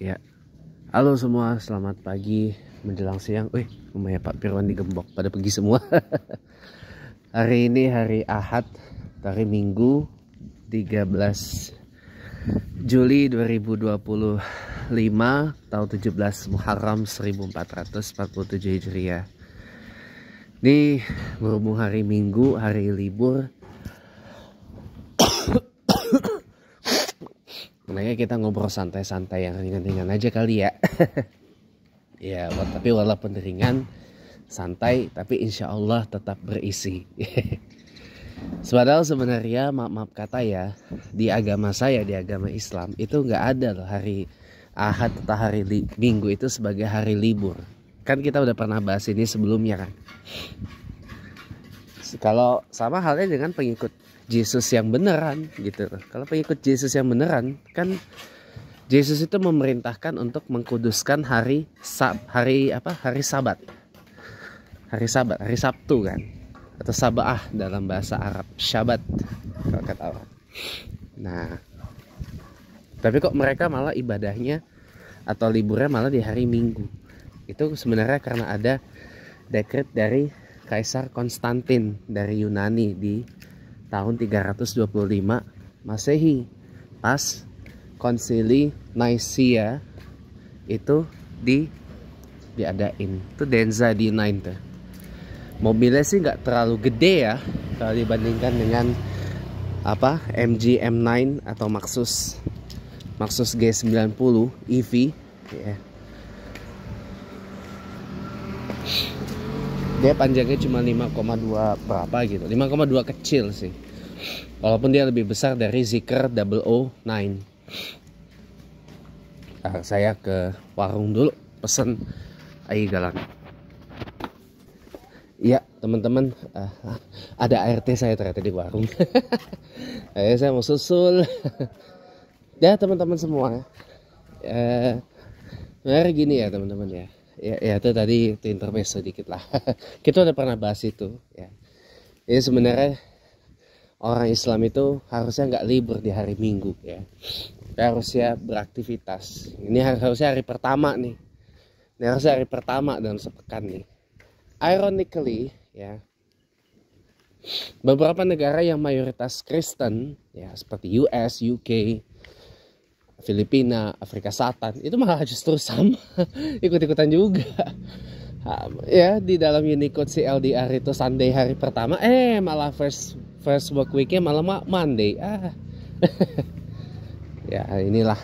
Ya, halo semua, selamat pagi menjelang siang. Lumayan Pak Firwan digembok pada pergi semua. Hari ini hari Ahad, hari Minggu 13 Juli 2025 tahun 17 Muharram 1447 Hijriah. Ini berhubung hari Minggu, hari libur, makanya kita ngobrol santai-santai yang ringan-ringan aja kali ya. Ya, tapi walaupun ringan, santai, tapi insya Allah tetap berisi. Padahal sebenarnya maaf kata ya, di agama saya, di agama Islam itu nggak ada loh hari Ahad atau hari Minggu itu sebagai hari libur. Kan kita udah pernah bahas ini sebelumnya kan. Kalau sama halnya dengan pengikut Yesus yang beneran gitu. Kalau pengikut Yesus yang beneran kan, Yesus itu memerintahkan untuk mengkuduskan hari Sabat. Hari Sabtu kan. Atau Sabah dalam bahasa Arab, Syabat kalau kata orang. Nah, tapi kok mereka malah ibadahnya atau liburnya malah di hari Minggu. Itu sebenarnya karena ada dekret dari Kaisar Konstantin dari Yunani di tahun 325 Masehi, pas Konsili Nicaea itu diadain. Itu Denza di 9 tuh. Mobilnya sih nggak terlalu gede ya kalau dibandingkan dengan MG M9 atau Maxus G90 EV ya. Dia panjangnya cuma 5,2 berapa gitu, 5,2 kecil sih, walaupun dia lebih besar dari Zeekr 009. Saya ke warung dulu pesen air galon. Iya teman-teman, ada ART saya ternyata di warung. Saya mau susul. Ya teman-teman semua, benar gini ya teman-teman ya. Ya itu tadi itu intermezzo dikit lah. Kita udah pernah bahas itu ya. Ini sebenarnya orang Islam itu harusnya nggak libur di hari Minggu ya. Harusnya beraktivitas. Ini harusnya hari pertama nih. Ini harusnya hari pertama dalam sepekan nih. Ironically ya, beberapa negara yang mayoritas Kristen ya seperti US, UK, Filipina, Afrika Selatan itu malah justru sama ikut-ikutan juga. Ya di dalam Unicode CLDR itu Sunday hari pertama, malah first work weeknya malah Monday. Ya inilah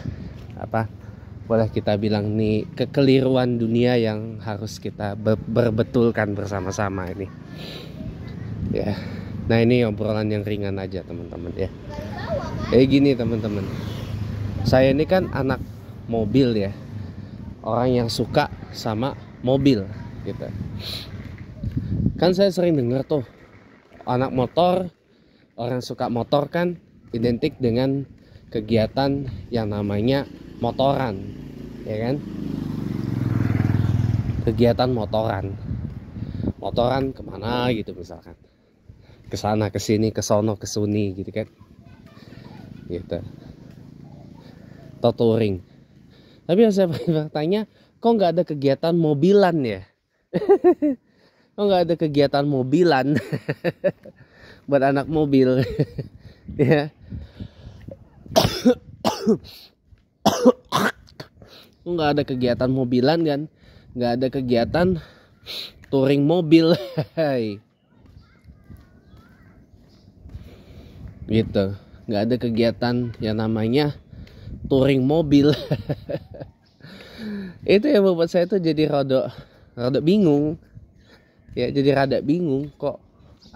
boleh kita bilang nih kekeliruan dunia yang harus kita berbetulkan bersama-sama ini. Ya. Nah ini obrolan yang ringan aja teman-teman ya. Gini teman-teman. Saya ini kan anak mobil ya. Orang yang suka sama mobil gitu. Kan saya sering dengar tuh anak motor, orang suka motor kan identik dengan kegiatan yang namanya motoran, ya kan? Kegiatan motoran kemana gitu misalkan, kesana kesini kesono kesuni gitu kan, gitu. Atau touring. Tapi yang saya bertanya, kok nggak ada kegiatan mobilan ya? Kok nggak ada kegiatan mobilan buat anak mobil, ya? Nggak ada kegiatan mobilan kan, nggak ada kegiatan touring mobil. Gitu, nggak ada kegiatan yang namanya touring mobil. Itu yang membuat saya tuh jadi rada bingung ya, jadi rada bingung kok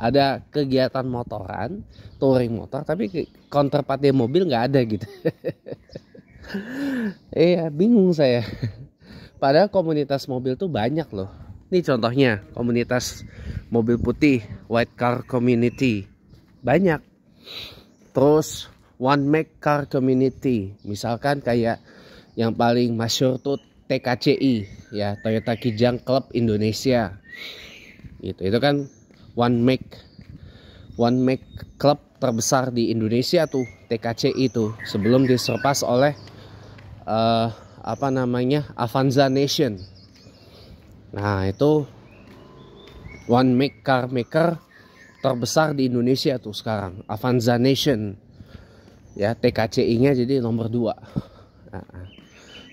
ada kegiatan motoran, touring motor, tapi counterpartnya mobil nggak ada gitu. Iya, bingung saya. Padahal komunitas mobil tuh banyak loh. Ini contohnya komunitas mobil putih, White Car Community, banyak. Terus One Make Car Community, misalkan kayak yang paling masyhur tuh TKCI ya, Toyota Kijang Club Indonesia. Gitu. Itu kan One Make Club terbesar di Indonesia tuh, TKCI itu, sebelum diserpas oleh apa namanya, Avanza Nation. Nah itu one make car maker terbesar di Indonesia tuh sekarang, Avanza Nation. Ya, TKCI-nya jadi nomor 2. Nah,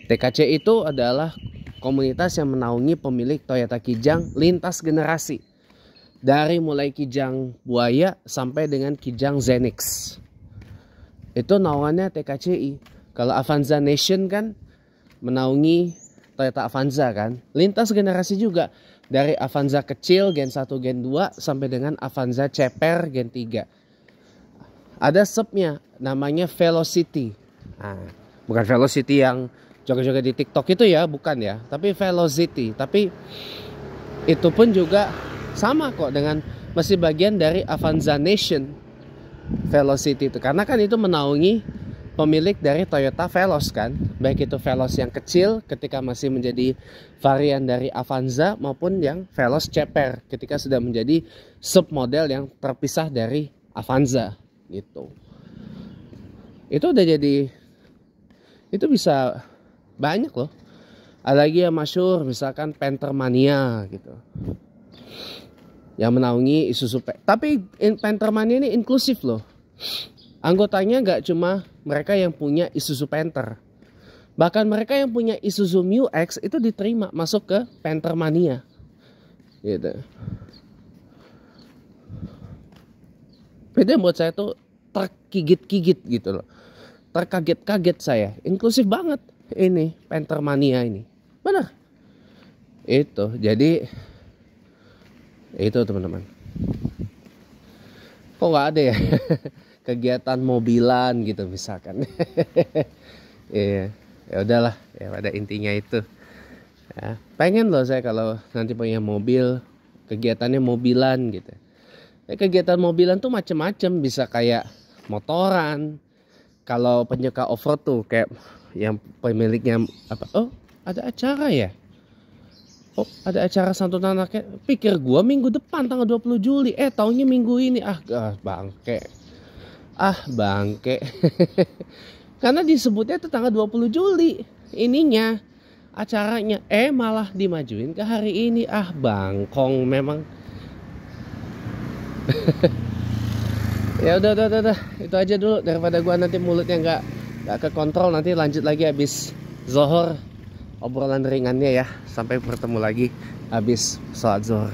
TKCI itu adalah komunitas yang menaungi pemilik Toyota Kijang lintas generasi. Dari mulai Kijang Buaya sampai dengan Kijang Zenix. Itu naungannya TKCI. Kalau Avanza Nation kan menaungi Toyota Avanza kan. Lintas generasi juga. Dari Avanza kecil Gen 1 Gen 2 sampai dengan Avanza Ceper Gen 3. Ada subnya namanya Velocity. Nah, bukan Velocity yang joget-joget di TikTok itu ya, bukan ya. Tapi Velocity. Tapi itu pun juga sama kok dengan masih bagian dari Avanza Nation. Velocity itu karena kan itu menaungi pemilik dari Toyota Veloz kan. Baik itu Veloz yang kecil ketika masih menjadi varian dari Avanza maupun yang Veloz Ceper ketika sudah menjadi submodel yang terpisah dari Avanza. Gitu. Itu udah jadi, itu bisa banyak loh. Ada lagi yang masyhur misalkan Panthermania gitu, yang menaungi Isuzu. Tapi Panthermania ini inklusif loh. Anggotanya nggak cuma mereka yang punya Isuzu Panther, bahkan mereka yang punya Isuzu Mu-X itu diterima masuk ke Panthermania gitu. Itu yang buat saya tuh terkigit-kigit gitu loh. Terkaget-kaget saya. Inklusif banget ini Panthermania ini. Benar. Itu. Jadi itu teman-teman. Kok nggak ada ya kegiatan mobilan gitu misalkan. Iya. Ya udahlah. Ya pada intinya itu. Ya, pengen loh saya kalau nanti punya mobil, kegiatannya mobilan gitu. Kegiatan mobilan tuh macem-macem, bisa kayak motoran. Kalau penyuka off-road tuh kayak yang pemiliknya apa? Oh, ada acara ya? Oh, ada acara santunan anaknya. Pikir gua minggu depan tanggal 20 Juli. Taunya minggu ini. Bangke. Bangke. Karena disebutnya itu tanggal 20 Juli ininya acaranya. Malah dimajuin ke hari ini. Bangkong memang. Ya udah itu aja dulu daripada gua nanti mulutnya nggak kekontrol. Nanti lanjut lagi habis zohor obrolan ringannya ya, sampai bertemu lagi habis sholat zohor.